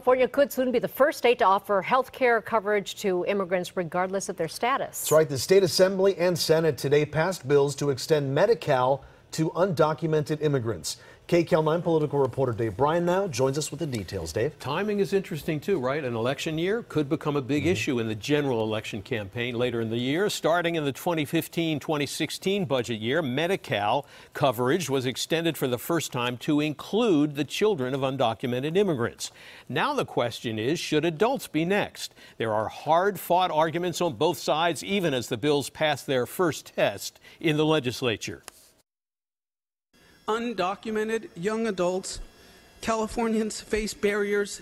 California could soon be the first state to offer health care coverage to immigrants regardless of their status. That's right. The state assembly and Senate today passed bills to extend Medi-Cal to undocumented immigrants. KCAL 9 political reporter Dave Bryan now joins us with the details. Dave? Timing is interesting too, right? An election year could become a big issue in the general election campaign later in the year. Starting in the 2015-2016 budget year, Medi-Cal coverage was extended for the first time to include the children of undocumented immigrants. Now the question is, should adults be next? There are hard-fought arguments on both sides, even as the bills pass their first test in the legislature. Undocumented young adults, Californians face barriers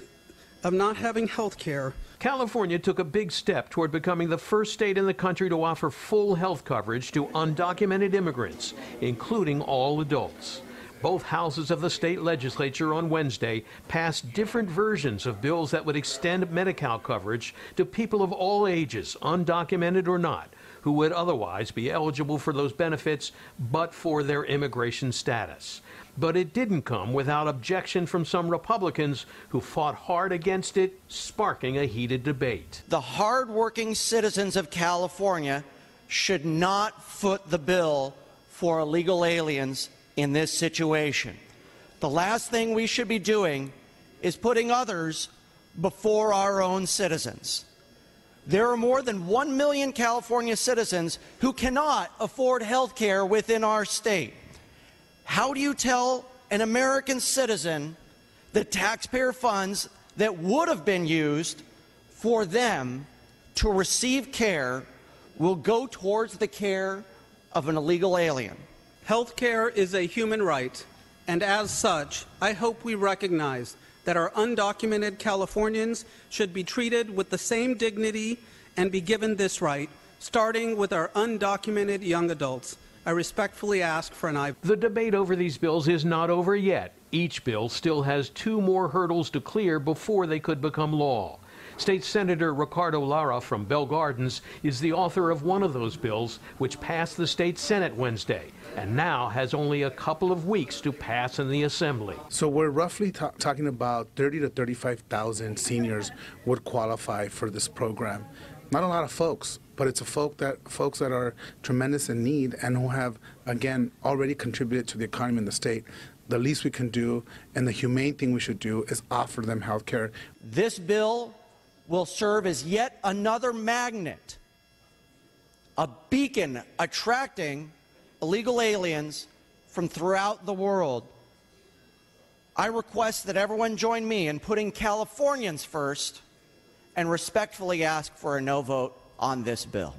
of not having health care. California took a big step toward becoming the first state in the country to offer full health coverage to undocumented immigrants, including all adults. Both houses of the state legislature on Wednesday passed different versions of bills that would extend Medi-Cal coverage to people of all ages, undocumented or not, who would otherwise be eligible for those benefits but for their immigration status. But it didn't come without objection from some Republicans who fought hard against it, sparking a heated debate. The hard-working citizens of California should not foot the bill for illegal aliens in this situation. The last thing we should be doing is putting others before our own citizens. There are more than 1 million California citizens who cannot afford health care within our state. How do you tell an American citizen that taxpayer funds that would have been used for them to receive care will go towards the care of an illegal alien? Health care is a human right, and as such, I hope we recognize that our undocumented Californians should be treated with the same dignity and be given this right, starting with our undocumented young adults. I respectfully ask for an aye. The debate over these bills is not over yet. Each bill still has 2 more hurdles to clear before they could become law. State Senator Ricardo Lara from Bell Gardens is the author of one of those bills, which passed the state Senate Wednesday, and now has only a couple of weeks to pass in the Assembly. So we're roughly talking about 30 to 35,000 seniors would qualify for this program. Not a lot of folks, but it's folks that are tremendous in need and who have, again, already contributed to the economy in the state. The least we can do and the humane thing we should do is offer them health care. This bill will serve as yet another magnet, a beacon attracting illegal aliens from throughout the world. I request that everyone join me in putting Californians first and respectfully ask for a no vote on this bill.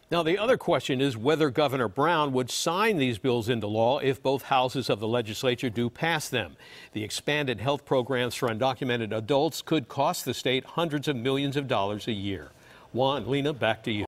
Now, the other question is whether Governor Brown would sign these bills into law if both houses of the legislature do pass them. The expanded health programs for undocumented adults could cost the state hundreds of millions of dollars a year. Juan, Lena, back to you.